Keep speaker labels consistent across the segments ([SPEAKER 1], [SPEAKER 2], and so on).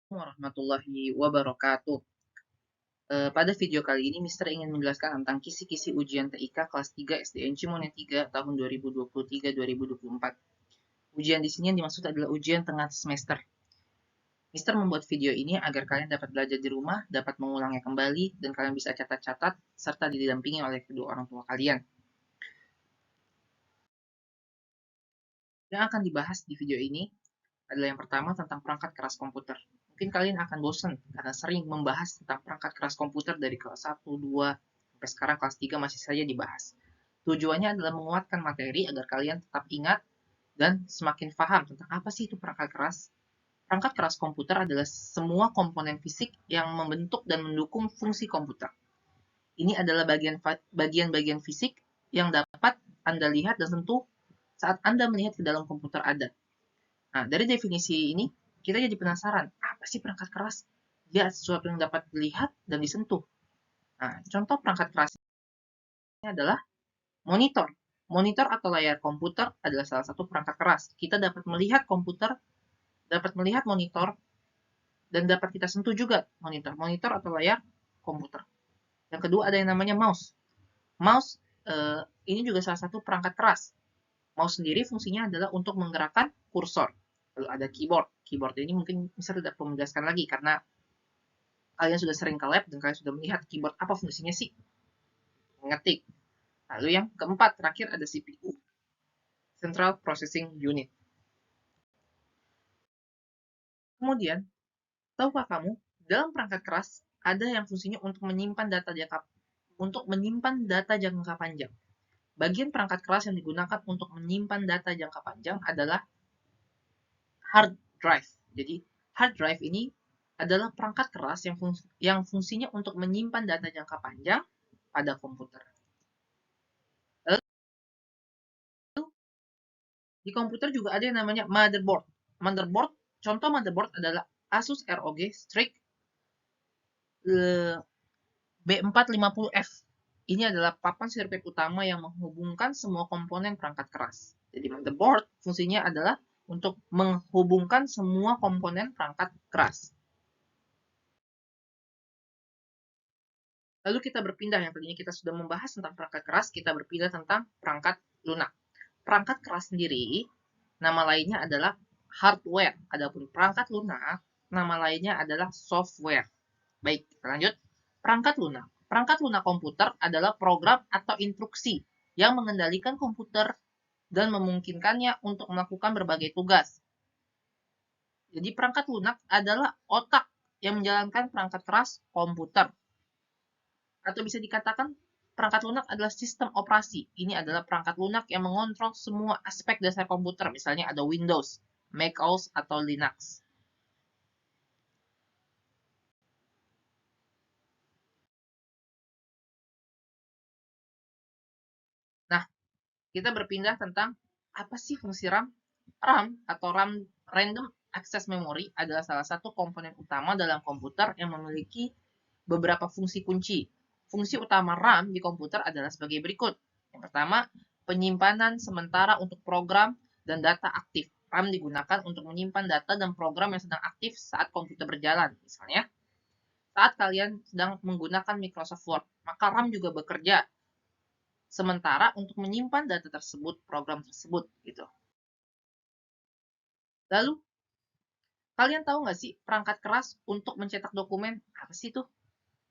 [SPEAKER 1] Warahmatullahi wabarakatuh. Pada video kali ini, Mister ingin menjelaskan tentang kisi-kisi ujian TIK kelas 3 SDN Cimonia 3 tahun 2023-2024. Ujian di sini yang dimaksud adalah ujian tengah semester. Mister membuat video ini agar kalian dapat belajar di rumah, dapat mengulangnya kembali, dan kalian bisa catat-catat, serta didampingi oleh kedua orang tua kalian. Yang akan dibahas di video ini adalah yang pertama tentang perangkat keras komputer. Mungkin kalian akan bosan karena sering membahas tentang perangkat keras komputer dari kelas 1, 2, sampai sekarang kelas 3 masih saja dibahas. Tujuannya adalah menguatkan materi agar kalian tetap ingat dan semakin paham tentang apa sih itu perangkat keras. Perangkat keras komputer adalah semua komponen fisik yang membentuk dan mendukung fungsi komputer. Ini adalah bagian-bagian fisik yang dapat Anda lihat dan sentuh saat Anda melihat ke dalam komputer Anda. Nah, dari definisi ini, kita jadi penasaran, apa sih perangkat keras? Dia sesuatu yang dapat dilihat dan disentuh. Nah, contoh perangkat kerasnya adalah monitor. Monitor atau layar komputer adalah salah satu perangkat keras. Kita dapat melihat komputer, dapat melihat monitor, dan dapat kita sentuh juga monitor. Monitor atau layar komputer. Yang kedua ada yang namanya mouse. Mouse ini juga salah satu perangkat keras. Mouse sendiri fungsinya adalah untuk menggerakkan kursor. Lalu ada keyboard. Keyboard ini mungkin bisa tidak perlu menjelaskan lagi karena kalian sudah sering ke lab dan kalian sudah melihat keyboard apa fungsinya sih? Mengetik. Lalu yang keempat, terakhir ada CPU. Central Processing Unit. Kemudian, tahukah kamu, dalam perangkat keras, ada yang fungsinya untuk menyimpan data jangka panjang. Bagian perangkat keras yang digunakan untuk menyimpan data jangka panjang adalah hard drive. Jadi, hard drive ini adalah perangkat keras yang fungsinya untuk menyimpan data jangka panjang pada komputer. Lalu, di komputer juga ada yang namanya motherboard. Contoh motherboard adalah Asus ROG Strix B450F. Ini adalah papan sirkuit utama yang menghubungkan semua komponen perangkat keras. Jadi motherboard fungsinya adalah untuk menghubungkan semua komponen perangkat keras. Lalu kita berpindah, yang tadinya kita sudah membahas tentang perangkat keras, kita berpindah tentang perangkat lunak. Perangkat keras sendiri, nama lainnya adalah hardware. Adapun perangkat lunak, nama lainnya adalah software. Baik, kita lanjut. Perangkat lunak. Perangkat lunak komputer adalah program atau instruksi yang mengendalikan komputer dan memungkinkannya untuk melakukan berbagai tugas. Jadi perangkat lunak adalah otak yang menjalankan perangkat keras komputer. Atau bisa dikatakan perangkat lunak adalah sistem operasi. Ini adalah perangkat lunak yang mengontrol semua aspek dasar komputer. Misalnya ada Windows, macOS, atau Linux. Nah, kita berpindah tentang apa sih fungsi RAM? RAM atau RAM Random Access Memory adalah salah satu komponen utama dalam komputer yang memiliki beberapa fungsi kunci. Fungsi utama RAM di komputer adalah sebagai berikut. Yang pertama, penyimpanan sementara untuk program dan data aktif. RAM digunakan untuk menyimpan data dan program yang sedang aktif saat komputer berjalan. Misalnya, saat kalian sedang menggunakan Microsoft Word, maka RAM juga bekerja sementara untuk menyimpan data tersebut, program tersebut, gitu. Lalu, kalian tahu nggak sih perangkat keras untuk mencetak dokumen apa sih itu?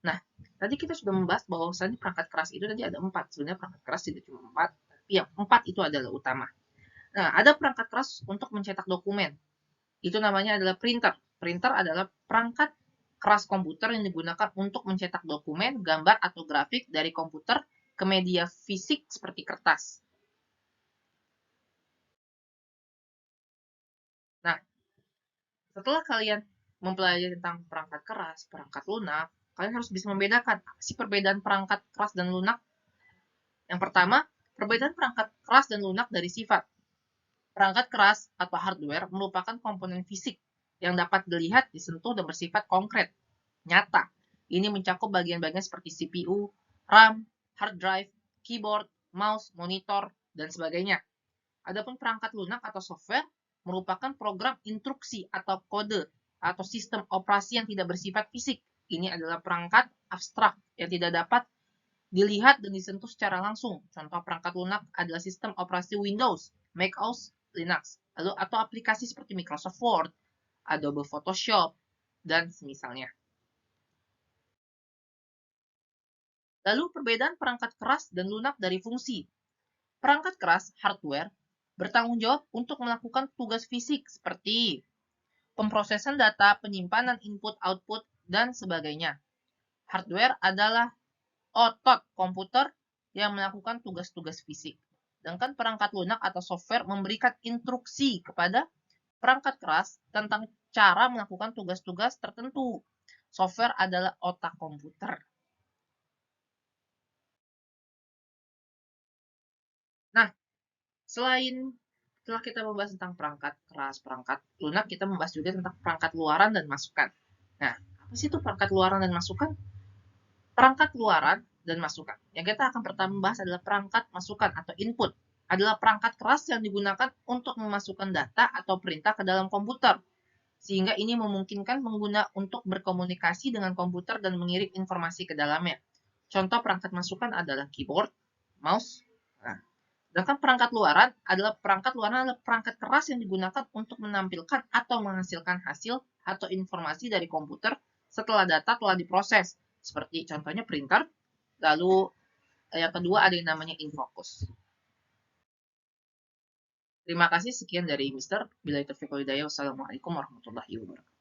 [SPEAKER 1] Nah, tadi kita sudah membahas bahwa perangkat keras itu tadi ada 4. Sebenarnya perangkat keras tidak cuma 4, tapi yang 4 itu adalah utama. Nah, ada perangkat keras untuk mencetak dokumen. Itu namanya adalah printer. Printer adalah perangkat keras komputer yang digunakan untuk mencetak dokumen, gambar, atau grafik dari komputer ke media fisik seperti kertas. Nah, setelah kalian mempelajari tentang perangkat keras, perangkat lunak, kalian harus bisa membedakan apa sih perbedaan perangkat keras dan lunak. Yang pertama, perbedaan perangkat keras dan lunak dari sifat. Perangkat keras atau hardware merupakan komponen fisik yang dapat dilihat, disentuh, dan bersifat konkret, nyata. Ini mencakup bagian-bagian seperti CPU, RAM, hard drive, keyboard, mouse, monitor, dan sebagainya. Adapun perangkat lunak atau software merupakan program instruksi atau kode atau sistem operasi yang tidak bersifat fisik. Ini adalah perangkat abstrak yang tidak dapat dilihat dan disentuh secara langsung. Contoh perangkat lunak adalah sistem operasi Windows, macOS, Linux, lalu atau aplikasi seperti Microsoft Word, Adobe Photoshop, dan semisalnya. Lalu perbedaan perangkat keras dan lunak dari fungsi. Perangkat keras, hardware, bertanggung jawab untuk melakukan tugas fisik seperti pemrosesan data, penyimpanan input-output, dan sebagainya. Hardware adalah otot komputer yang melakukan tugas-tugas fisik. Sedangkan perangkat lunak atau software memberikan instruksi kepada perangkat keras tentang cara melakukan tugas-tugas tertentu. Software adalah otak komputer. Nah, setelah kita membahas tentang perangkat keras, perangkat lunak, kita membahas juga tentang perangkat luaran dan masukan. Nah, apa sih itu perangkat luaran dan masukan? Perangkat luaran dan masukan. Yang kita akan pertama bahas adalah perangkat masukan atau input. Adalah perangkat keras yang digunakan untuk memasukkan data atau perintah ke dalam komputer. Sehingga ini memungkinkan pengguna untuk berkomunikasi dengan komputer dan mengirim informasi ke dalamnya. Contoh perangkat masukan adalah keyboard, mouse. Nah, sedangkan perangkat luaran adalah perangkat keras yang digunakan untuk menampilkan atau menghasilkan hasil atau informasi dari komputer setelah data telah diproses. Seperti contohnya printer, lalu yang kedua ada yang namanya infocus. Terima kasih, sekian dari Mr. Bila Taufiq Walhidayah. Wassalamualaikum warahmatullahi wabarakatuh.